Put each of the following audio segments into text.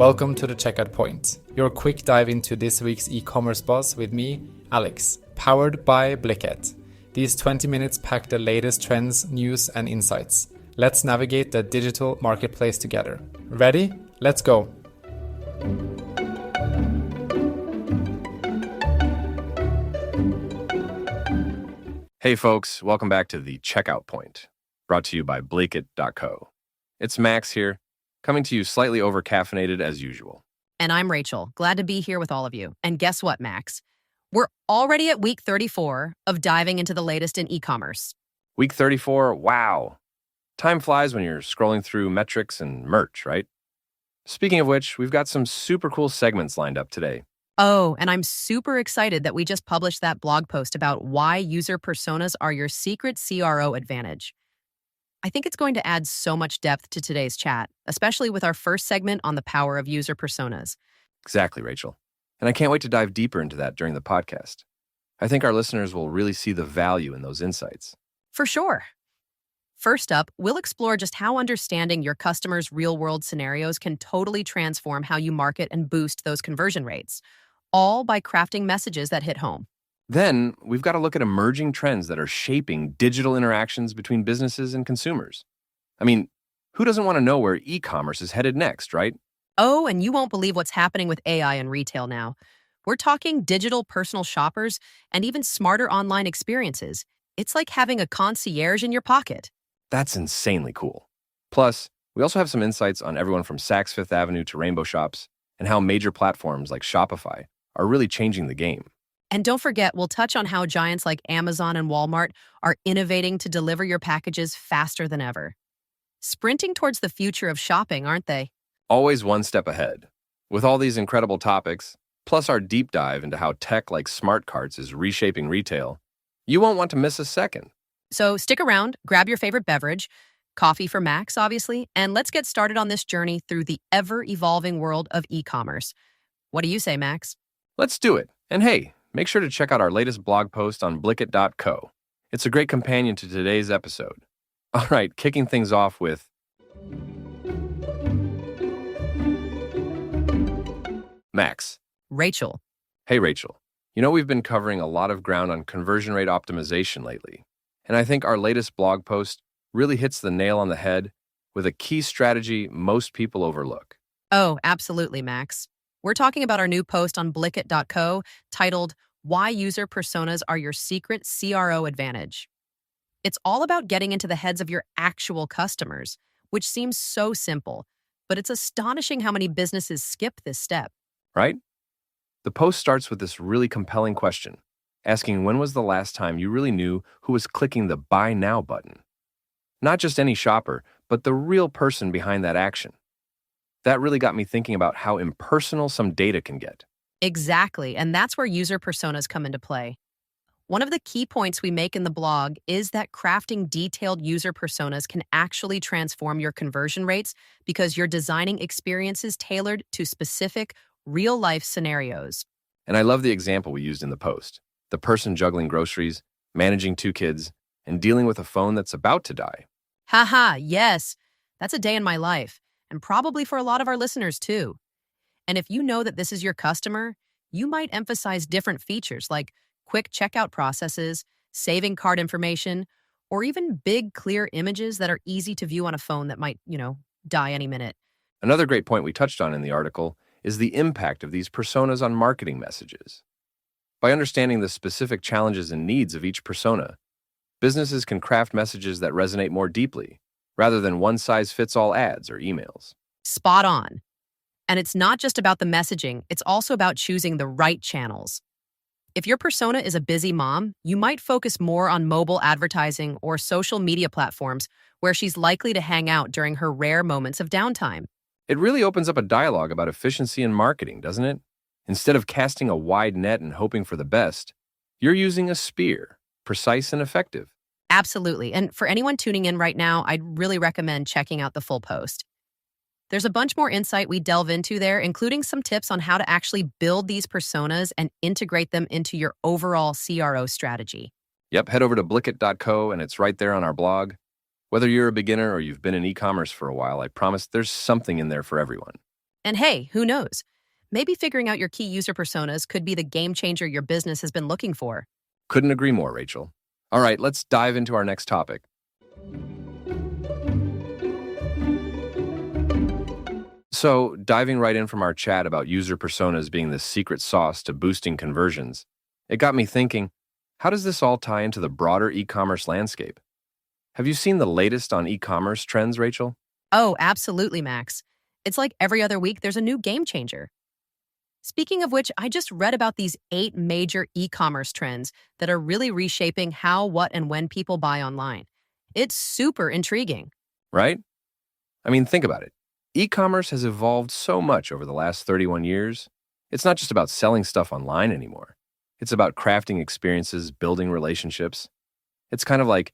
Welcome to the Checkout Point, your quick dive into this week's e-commerce buzz with me, Alex, powered by Blicket. These 20 minutes pack the latest trends, news, and insights. Let's navigate the digital marketplace together. Ready? Let's go! Hey folks, welcome back to the Checkout Point, brought to you by Blicket.co. It's Max here, coming to you slightly over-caffeinated as usual. And I'm Rachel, glad to be here with all of you. And guess what, Max? We're already at week 34 of diving into the latest in e-commerce. Week 34, wow. Time flies when you're scrolling through metrics and merch, right? Speaking of which, we've got some super cool segments lined up today. Oh, and I'm super excited that we just published that blog post about why user personas are your secret CRO advantage. I think it's going to add so much depth to today's chat, especially with our first segment on the power of user personas. Exactly, Rachel. And I can't wait to dive deeper into that during the podcast. I think our listeners will really see the value in those insights. For sure. First up, we'll explore just how understanding your customers' real-world scenarios can totally transform how you market and boost those conversion rates, all by crafting messages that hit home. Then, we've got to look at emerging trends that are shaping digital interactions between businesses and consumers. I mean, who doesn't want to know where e-commerce is headed next, right? Oh, and you won't believe what's happening with AI in retail now. We're talking digital personal shoppers and even smarter online experiences. It's like having a concierge in your pocket. That's insanely cool. Plus, we also have some insights on everyone from Saks Fifth Avenue to Rainbow Shops and how major platforms like Shopify are really changing the game. And don't forget, we'll touch on how giants like Amazon and Walmart are innovating to deliver your packages faster than ever. Sprinting towards the future of shopping, aren't they? Always one step ahead. With all these incredible topics, plus our deep dive into how tech like smart carts is reshaping retail, you won't want to miss a second. So stick around, grab your favorite beverage, coffee for Max, obviously, and let's get started on this journey through the ever-evolving world of e-commerce. What do you say, Max? Let's do it. And hey, make sure to check out our latest blog post on Blicket.co. It's a great companion to today's episode. All right, kicking things off with Max. Rachel. Hey, Rachel. You know, we've been covering a lot of ground on conversion rate optimization lately, and I think our latest blog post really hits the nail on the head with a key strategy most people overlook. Oh, absolutely, Max. We're talking about our new post on Blicket.co titled, Why User Personas Are Your Secret CRO Advantage. It's all about getting into the heads of your actual customers, which seems so simple, but it's astonishing how many businesses skip this step. Right? The post starts with this really compelling question, asking when was the last time you really knew who was clicking the Buy Now button? Not just any shopper, but the real person behind that action. That really got me thinking about how impersonal some data can get. Exactly, and that's where user personas come into play. One of the key points we make in the blog is that crafting detailed user personas can actually transform your conversion rates because you're designing experiences tailored to specific, real-life scenarios. And I love the example we used in the post. The person juggling groceries, managing 2 kids, and dealing with a phone that's about to die. Haha, yes, that's a day in my life. And probably for a lot of our listeners too. And if you know that this is your customer, you might emphasize different features like quick checkout processes, saving cart information, or even big, clear images that are easy to view on a phone that might, die any minute. Another great point we touched on in the article is the impact of these personas on marketing messages. By understanding the specific challenges and needs of each persona, businesses can craft messages that resonate more deeply, rather than one-size-fits-all ads or emails. Spot on. And it's not just about the messaging, it's also about choosing the right channels. If your persona is a busy mom, you might focus more on mobile advertising or social media platforms where she's likely to hang out during her rare moments of downtime. It really opens up a dialogue about efficiency in marketing, doesn't it? Instead of casting a wide net and hoping for the best, you're using a spear, precise and effective. Absolutely. And for anyone tuning in right now, I'd really recommend checking out the full post. There's a bunch more insight we delve into there, including some tips on how to actually build these personas and integrate them into your overall CRO strategy. Yep, head over to Blicket.co and it's right there on our blog. Whether you're a beginner or you've been in e-commerce for a while, I promise there's something in there for everyone. And hey, who knows? Maybe figuring out your key user personas could be the game changer your business has been looking for. Couldn't agree more, Rachel. All right, let's dive into our next topic. So, diving right in from our chat about user personas being the secret sauce to boosting conversions, it got me thinking, how does this all tie into the broader e-commerce landscape? Have you seen the latest on e-commerce trends, Rachel? Oh, absolutely, Max. It's like every other week there's a new game changer. Speaking of which, I just read about these 8 major e-commerce trends that are really reshaping how, what, and when people buy online. It's super intriguing. Right? I mean, think about it. E-commerce has evolved so much over the last 31 years. It's not just about selling stuff online anymore. It's about crafting experiences, building relationships. It's kind of like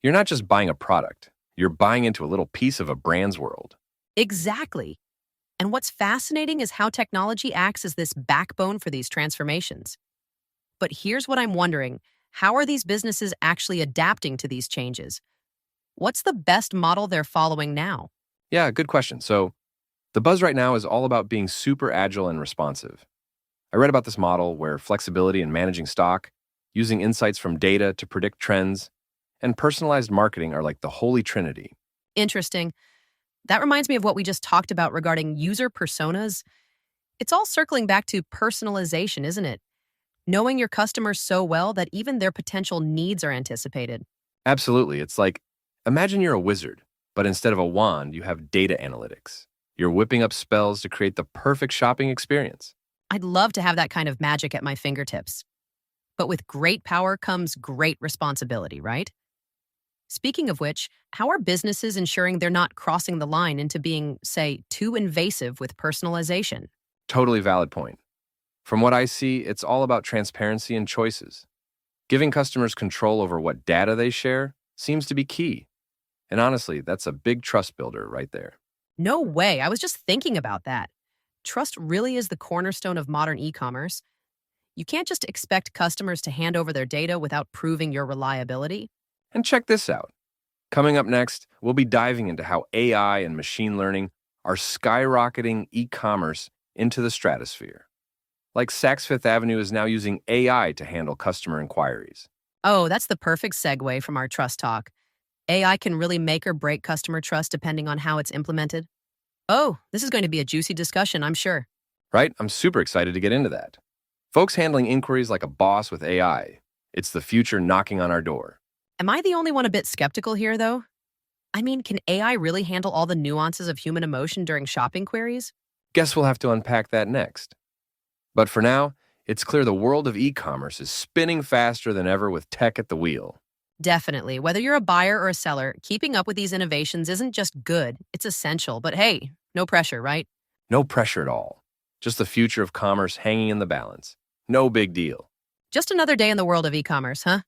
you're not just buying a product, you're buying into a little piece of a brand's world. Exactly. And what's fascinating is how technology acts as this backbone for these transformations. But here's what I'm wondering. How are these businesses actually adapting to these changes? What's the best model they're following now? Yeah, good question. So, the buzz right now is all about being super agile and responsive. I read about this model where flexibility in managing stock, using insights from data to predict trends, and personalized marketing are like the holy trinity. Interesting. That reminds me of what we just talked about regarding user personas. It's all circling back to personalization, isn't it? Knowing your customers so well that even their potential needs are anticipated. Absolutely. It's like, imagine you're a wizard, but instead of a wand, you have data analytics. You're whipping up spells to create the perfect shopping experience. I'd love to have that kind of magic at my fingertips. But with great power comes great responsibility, right? Speaking of which, how are businesses ensuring they're not crossing the line into being, say, too invasive with personalization? Totally valid point. From what I see, it's all about transparency and choices. Giving customers control over what data they share seems to be key. And honestly, that's a big trust builder right there. No way. I was just thinking about that. Trust really is the cornerstone of modern e-commerce. You can't just expect customers to hand over their data without proving your reliability. And check this out. Coming up next, we'll be diving into how AI and machine learning are skyrocketing e-commerce into the stratosphere. Like Saks Fifth Avenue is now using AI to handle customer inquiries. Oh, that's the perfect segue from our trust talk. AI can really make or break customer trust depending on how it's implemented. Oh, this is going to be a juicy discussion, I'm sure. Right? I'm super excited to get into that. Folks handling inquiries like a boss with AI. It's the future knocking on our door. Am I the only one a bit skeptical here, though? I mean, can AI really handle all the nuances of human emotion during shopping queries? Guess we'll have to unpack that next. But for now, it's clear the world of e-commerce is spinning faster than ever with tech at the wheel. Definitely. Whether you're a buyer or a seller, keeping up with these innovations isn't just good, it's essential. But hey, no pressure, right? No pressure at all. Just the future of commerce hanging in the balance. No big deal. Just another day in the world of e-commerce, huh?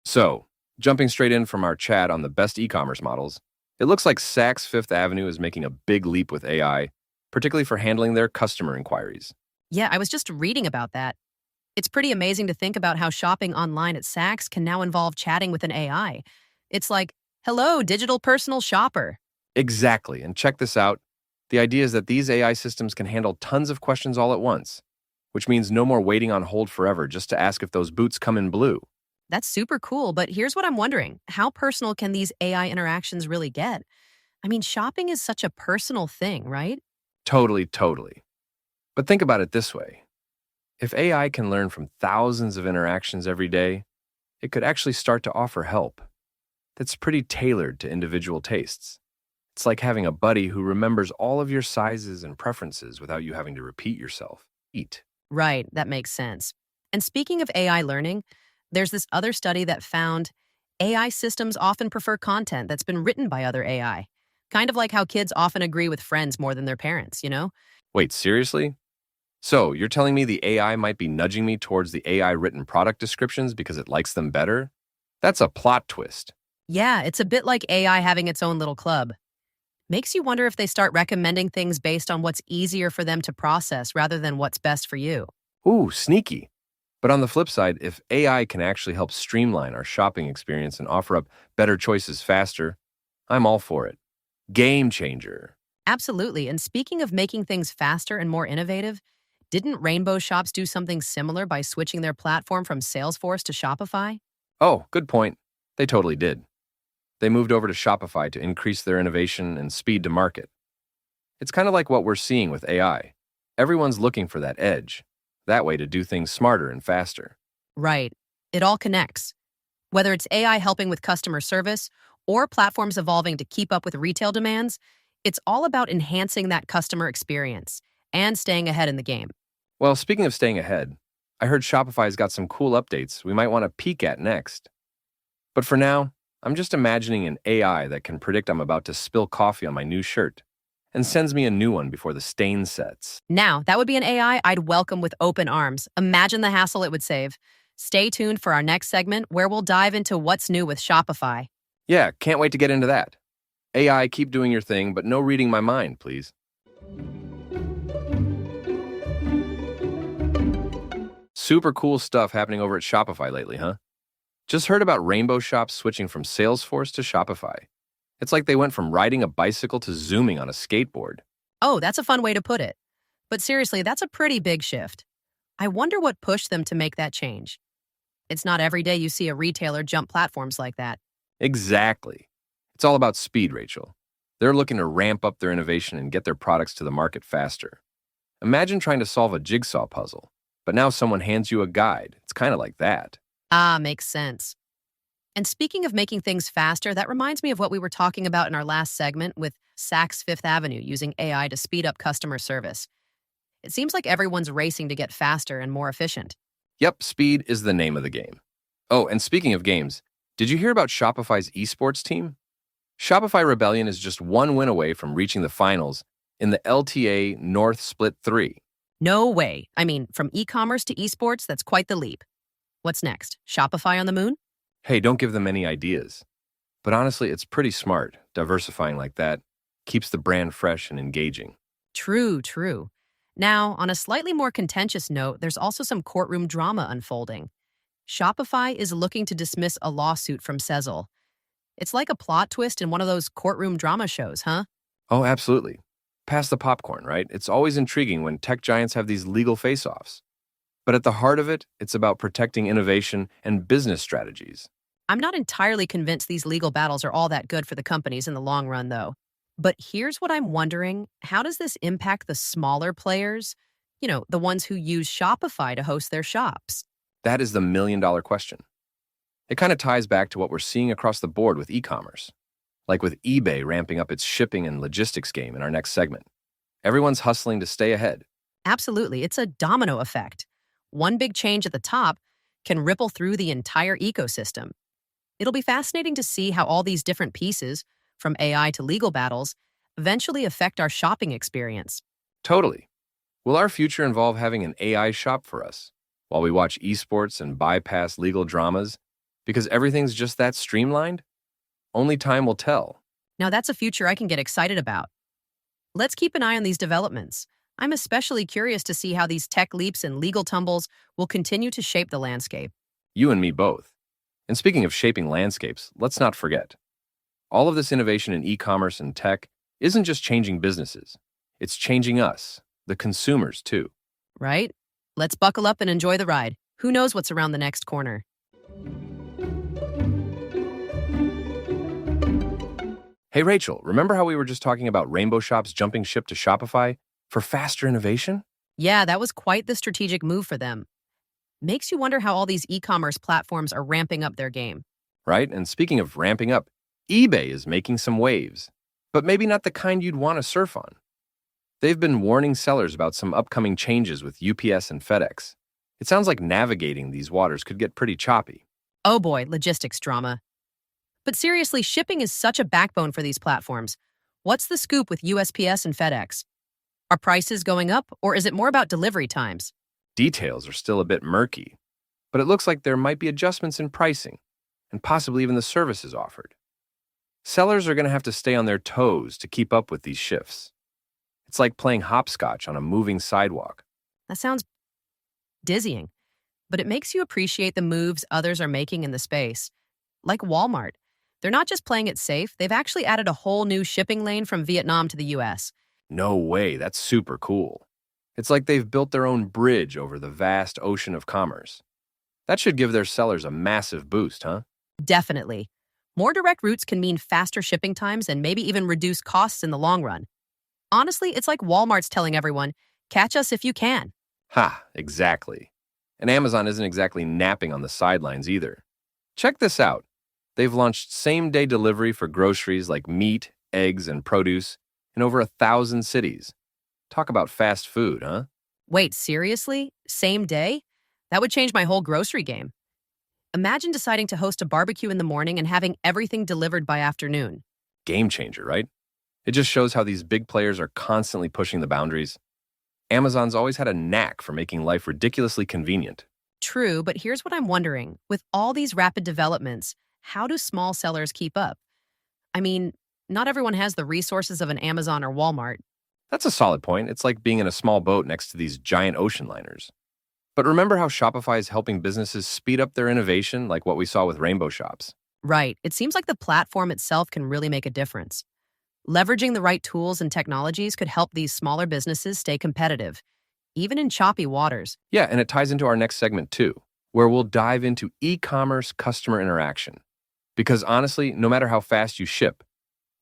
So, jumping straight in from our chat on the best e-commerce models, it looks like Saks Fifth Avenue is making a big leap with AI, particularly for handling their customer inquiries. Yeah, I was just reading about that. It's pretty amazing to think about how shopping online at Saks can now involve chatting with an AI. It's like, hello, digital personal shopper. Exactly, and check this out. The idea is that these AI systems can handle tons of questions all at once, which means no more waiting on hold forever just to ask if those boots come in blue. That's super cool, but here's what I'm wondering. How personal can these AI interactions really get? I mean, shopping is such a personal thing, right? Totally. But think about it this way. If AI can learn from thousands of interactions every day, it could actually start to offer help that's pretty tailored to individual tastes. It's like having a buddy who remembers all of your sizes and preferences without you having to repeat yourself. Right, that makes sense. And speaking of AI learning, there's this other study that found AI systems often prefer content that's been written by other AI. Kind of like how kids often agree with friends more than their parents, you know? Wait, seriously? So, you're telling me the AI might be nudging me towards the AI written product descriptions because it likes them better? That's a plot twist. Yeah, it's a bit like AI having its own little club. Makes you wonder if they start recommending things based on what's easier for them to process rather than what's best for you. Ooh, sneaky. But on the flip side, if AI can actually help streamline our shopping experience and offer up better choices faster, I'm all for it. Game changer. Absolutely. And speaking of making things faster and more innovative, didn't Rainbow Shops do something similar by switching their platform from Salesforce to Shopify? Oh, good point. They totally did. They moved over to Shopify to increase their innovation and speed to market. It's kind of like what we're seeing with AI. Everyone's looking for that edge, that way to do things smarter and faster. Right. It all connects. Whether it's AI helping with customer service or platforms evolving to keep up with retail demands, it's all about enhancing that customer experience and staying ahead in the game. Well, speaking of staying ahead, I heard Shopify's got some cool updates we might want to peek at next. But for now, I'm just imagining an AI that can predict I'm about to spill coffee on my new shirt and sends me a new one before the stain sets. Now, that would be an AI I'd welcome with open arms. Imagine the hassle it would save. Stay tuned for our next segment where we'll dive into what's new with Shopify. Yeah, can't wait to get into that. AI, keep doing your thing, but no reading my mind, please. Super cool stuff happening over at Shopify lately, huh? Just heard about Rainbow Shops switching from Salesforce to Shopify. It's like they went from riding a bicycle to zooming on a skateboard. Oh, that's a fun way to put it. But seriously, that's a pretty big shift. I wonder what pushed them to make that change. It's not every day you see a retailer jump platforms like that. Exactly. It's all about speed, Rachel. They're looking to ramp up their innovation and get their products to the market faster. Imagine trying to solve a jigsaw puzzle, but now someone hands you a guide. It's kind of like that. Ah, makes sense. And speaking of making things faster, that reminds me of what we were talking about in our last segment with Saks Fifth Avenue using AI to speed up customer service. It seems like everyone's racing to get faster and more efficient. Yep, speed is the name of the game. Oh, and speaking of games, did you hear about Shopify's esports team? Shopify Rebellion is just one win away from reaching the finals in the LTA North Split 3. No way. I mean, from e-commerce to esports, that's quite the leap. What's next? Shopify on the moon? Hey, don't give them any ideas. But honestly, it's pretty smart. Diversifying like that keeps the brand fresh and engaging. True, true. Now, on a slightly more contentious note, there's also some courtroom drama unfolding. Shopify is looking to dismiss a lawsuit from Sezzle. It's like a plot twist in one of those courtroom drama shows, huh? Oh, absolutely. Pass the popcorn, right? It's always intriguing when tech giants have these legal face-offs. But at the heart of it, it's about protecting innovation and business strategies. I'm not entirely convinced these legal battles are all that good for the companies in the long run, though. But here's what I'm wondering. How does this impact the smaller players? You know, the ones who use Shopify to host their shops? That is the million-dollar question. It kind of ties back to what we're seeing across the board with e-commerce, like with eBay ramping up its shipping and logistics game in our next segment. Everyone's hustling to stay ahead. Absolutely. It's a domino effect. One big change at the top can ripple through the entire ecosystem. It'll be fascinating to see how all these different pieces, from AI to legal battles, eventually affect our shopping experience. Totally. Will our future involve having an AI shop for us while we watch esports and bypass legal dramas because everything's just that streamlined? Only time will tell. Now that's a future I can get excited about. Let's keep an eye on these developments. I'm especially curious to see how these tech leaps and legal tumbles will continue to shape the landscape. You and me both. And speaking of shaping landscapes, let's not forget. All of this innovation in e-commerce and tech isn't just changing businesses. It's changing us, the consumers, too. Right? Let's buckle up and enjoy the ride. Who knows what's around the next corner? Hey, Rachel, remember how we were just talking about Rainbow Shops jumping ship to Shopify for faster innovation? Yeah, that was quite the strategic move for them. Makes you wonder how all these e-commerce platforms are ramping up their game. Right? And speaking of ramping up, eBay is making some waves, but maybe not the kind you'd want to surf on. They've been warning sellers about some upcoming changes with UPS and FedEx. It sounds like navigating these waters could get pretty choppy. Oh boy, logistics drama. But seriously, shipping is such a backbone for these platforms. What's the scoop with USPS and FedEx? Are prices going up, or is it more about delivery times? Details are still a bit murky, but it looks like there might be adjustments in pricing and possibly even the services offered. Sellers are going to have to stay on their toes to keep up with these shifts. It's like playing hopscotch on a moving sidewalk. That sounds dizzying, but it makes you appreciate the moves others are making in the space. Like Walmart, They're not just playing it safe, they've actually added a whole new shipping lane from Vietnam to the US. No way, that's super cool. It's like they've built their own bridge over the vast ocean of commerce. That should give their sellers a massive boost, huh? Definitely. More direct routes can mean faster shipping times and maybe even reduce costs in the long run. Honestly, it's like Walmart's telling everyone, catch us if you can. Ha, exactly. And Amazon isn't exactly napping on the sidelines either. Check this out. They've launched same-day delivery for groceries like meat, eggs, and produce in over 1,000 cities. Talk about fast food, huh? Wait, seriously? Same day? That would change my whole grocery game. Imagine deciding to host a barbecue in the morning and having everything delivered by afternoon. Game changer, right? It just shows how these big players are constantly pushing the boundaries. Amazon's always had a knack for making life ridiculously convenient. True, but here's what I'm wondering. With all these rapid developments, how do small sellers keep up? I mean, not everyone has the resources of an Amazon or Walmart. That's a solid point. It's like being in a small boat next to these giant ocean liners. But remember how Shopify is helping businesses speed up their innovation, like what we saw with Rainbow Shops? Right. It seems like the platform itself can really make a difference. Leveraging the right tools and technologies could help these smaller businesses stay competitive, even in choppy waters. Yeah, and it ties into our next segment too, where we'll dive into e-commerce customer interaction. Because honestly, no matter how fast you ship,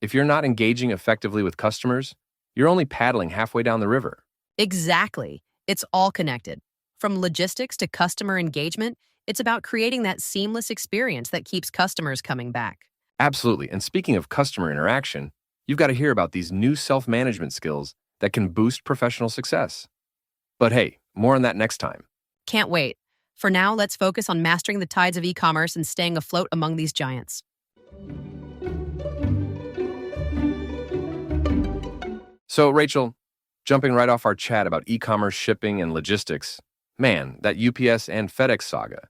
if you're not engaging effectively with customers, you're only paddling halfway down the river. Exactly. It's all connected. From logistics to customer engagement, it's about creating that seamless experience that keeps customers coming back. Absolutely. And speaking of customer interaction, you've got to hear about these new self-management skills that can boost professional success. But hey, more on that next time. Can't wait. For now, let's focus on mastering the tides of e-commerce and staying afloat among these giants. So, Rachel, jumping right off our chat about e-commerce shipping and logistics, man, that UPS and FedEx saga.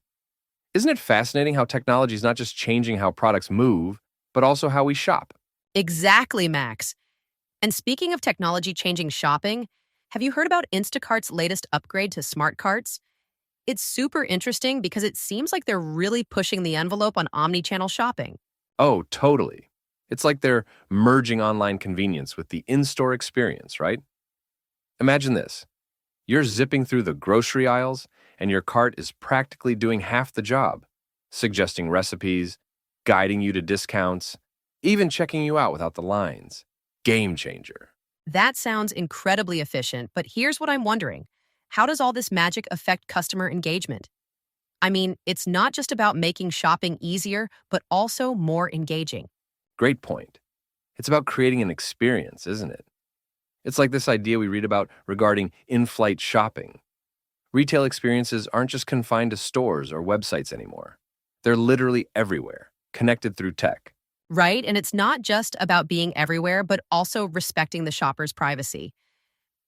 Isn't it fascinating how technology is not just changing how products move, but also how we shop? Exactly, Max. And speaking of technology changing shopping, have you heard about Instacart's latest upgrade to smart carts? It's super interesting because it seems like they're really pushing the envelope on omnichannel shopping. Oh, totally. It's like they're merging online convenience with the in-store experience, right? Imagine this. You're zipping through the grocery aisles, and your cart is practically doing half the job, suggesting recipes, guiding you to discounts, even checking you out without the lines. Game changer. That sounds incredibly efficient, but here's what I'm wondering. How does all this magic affect customer engagement? I mean, it's not just about making shopping easier, but also more engaging. Great point. It's about creating an experience, isn't it? It's like this idea we read about regarding in-flight shopping. Retail experiences aren't just confined to stores or websites anymore. They're literally everywhere, connected through tech. Right? And it's not just about being everywhere, but also respecting the shopper's privacy.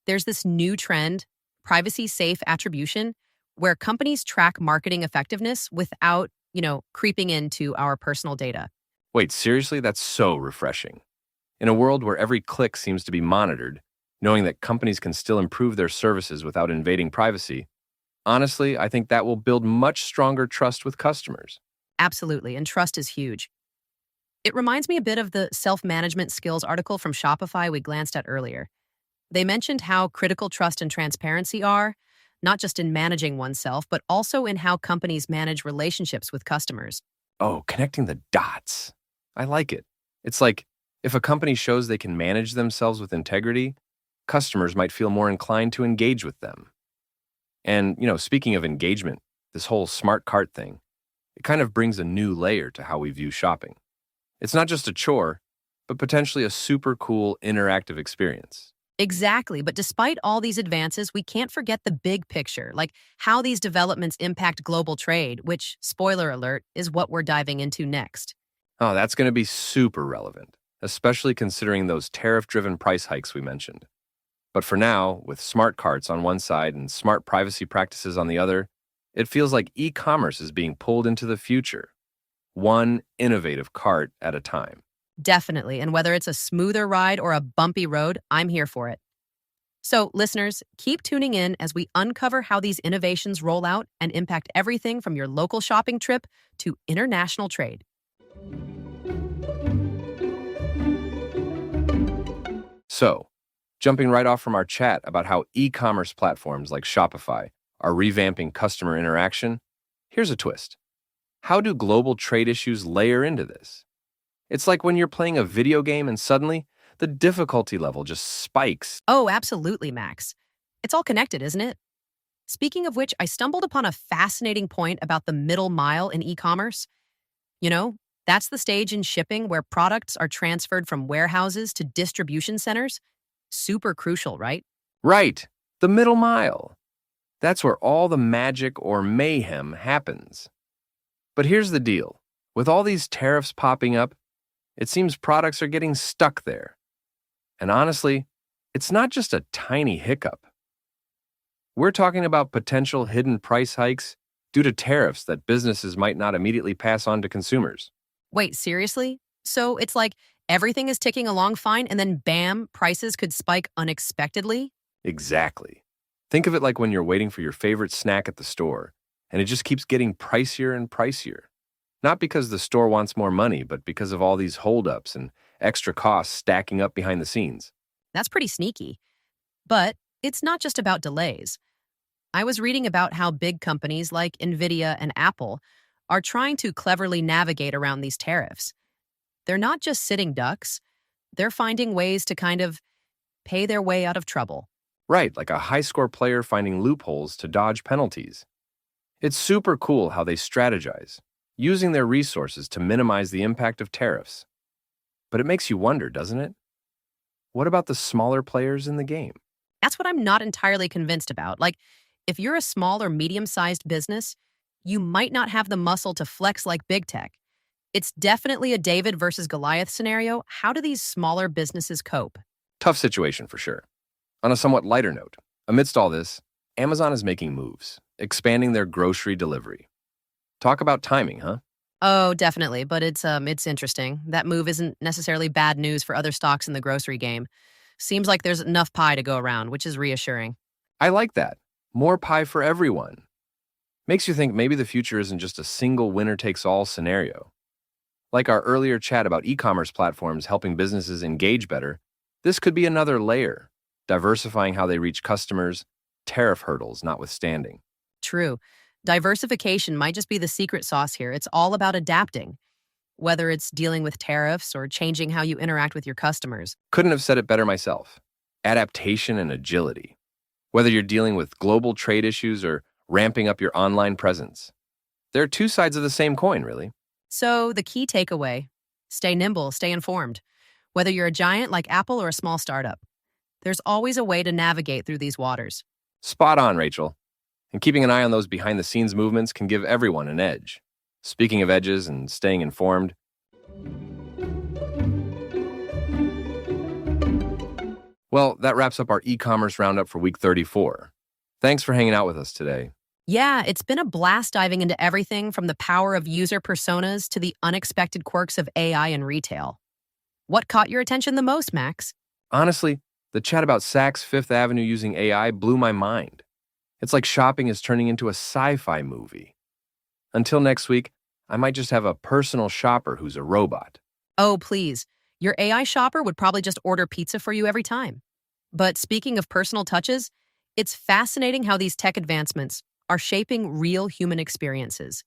There's this new trend, privacy-safe attribution, where companies track marketing effectiveness without, creeping into our personal data. Wait, seriously? That's so refreshing. In a world where every click seems to be monitored, knowing that companies can still improve their services without invading privacy, honestly, I think that will build much stronger trust with customers. Absolutely, and trust is huge. It reminds me a bit of the self-management skills article from Shopify we glanced at earlier. They mentioned how critical trust and transparency are, not just in managing oneself, but also in how companies manage relationships with customers. Oh, connecting the dots. I like it. It's like if a company shows they can manage themselves with integrity, customers might feel more inclined to engage with them. And, speaking of engagement, this whole smart cart thing, it kind of brings a new layer to how we view shopping. It's not just a chore, but potentially a super cool interactive experience. Exactly, but despite all these advances, we can't forget the big picture, like how these developments impact global trade, which, spoiler alert, is what we're diving into next. Oh, that's going to be super relevant, especially considering those tariff-driven price hikes we mentioned. But for now, with smart carts on one side and smart privacy practices on the other, it feels like e-commerce is being pulled into the future, one innovative cart at a time. Definitely, and whether it's a smoother ride or a bumpy road, I'm here for it. So, listeners, keep tuning in as we uncover how these innovations roll out and impact everything from your local shopping trip to international trade. So, jumping right off from our chat about how e-commerce platforms like Shopify are revamping customer interaction, here's a twist. How do global trade issues layer into this? It's like when you're playing a video game and suddenly the difficulty level just spikes. Oh, absolutely, Max. It's all connected, isn't it? Speaking of which, I stumbled upon a fascinating point about the middle mile in e-commerce. You know, that's the stage in shipping where products are transferred from warehouses to distribution centers. Super crucial, right? Right, the middle mile. That's where all the magic or mayhem happens. But here's the deal. With all these tariffs popping up, it seems products are getting stuck there. And honestly, it's not just a tiny hiccup. We're talking about potential hidden price hikes due to tariffs that businesses might not immediately pass on to consumers. Wait, seriously? So it's like everything is ticking along fine and then bam, prices could spike unexpectedly? Exactly. Think of it like when you're waiting for your favorite snack at the store, and it just keeps getting pricier and pricier. Not because the store wants more money, but because of all these holdups and extra costs stacking up behind the scenes. That's pretty sneaky. But it's not just about delays. I was reading about how big companies like Nvidia and Apple are trying to cleverly navigate around these tariffs. They're not just sitting ducks, they're finding ways to kind of pay their way out of trouble. Right, like a high-score player finding loopholes to dodge penalties. It's super cool how they strategize, using their resources to minimize the impact of tariffs. But it makes you wonder, doesn't it? What about the smaller players in the game? That's what I'm not entirely convinced about. Like, if you're a small or medium-sized business, you might not have the muscle to flex like big tech. It's definitely a David versus Goliath scenario. How do these smaller businesses cope? Tough situation for sure. On a somewhat lighter note, amidst all this, Amazon is making moves, expanding their grocery delivery. Talk about timing, huh? Oh, definitely, but it's interesting. That move isn't necessarily bad news for other stocks in the grocery game. Seems like there's enough pie to go around, which is reassuring. I like that. More pie for everyone. Makes you think maybe the future isn't just a single winner-takes-all scenario. Like our earlier chat about e-commerce platforms helping businesses engage better, this could be another layer, diversifying how they reach customers, tariff hurdles notwithstanding. True. Diversification might just be the secret sauce here. It's all about adapting, whether it's dealing with tariffs or changing how you interact with your customers. Couldn't have said it better myself. Adaptation and agility. Whether you're dealing with global trade issues or ramping up your online presence. There are two sides of the same coin, really. So the key takeaway, stay nimble, stay informed. Whether you're a giant like Apple or a small startup, there's always a way to navigate through these waters. Spot on, Rachel. And keeping an eye on those behind-the-scenes movements can give everyone an edge. Speaking of edges and staying informed, well, that wraps up our e-commerce roundup for week 34. Thanks for hanging out with us today. Yeah, it's been a blast diving into everything from the power of user personas to the unexpected quirks of AI in retail. What caught your attention the most, Max? Honestly, the chat about Saks Fifth Avenue using AI blew my mind. It's like shopping is turning into a sci-fi movie. Until next week, I might just have a personal shopper who's a robot. Oh, please. Your AI shopper would probably just order pizza for you every time. But speaking of personal touches, it's fascinating how these tech advancements are shaping real human experiences.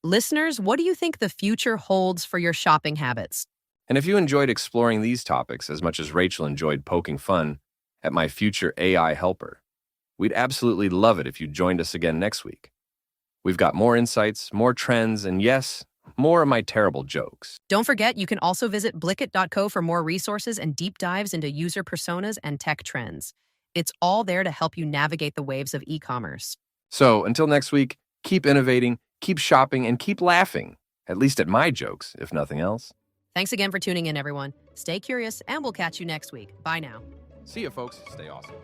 Listeners, what do you think the future holds for your shopping habits? And if you enjoyed exploring these topics as much as Rachel enjoyed poking fun at my future AI helper, we'd absolutely love it if you joined us again next week. We've got more insights, more trends, and yes, more of my terrible jokes. Don't forget, you can also visit blicket.co for more resources and deep dives into user personas and tech trends. It's all there to help you navigate the waves of e-commerce. So until next week, keep innovating, keep shopping, and keep laughing, at least at my jokes, if nothing else. Thanks again for tuning in, everyone. Stay curious, and we'll catch you next week. Bye now. See you, folks. Stay awesome.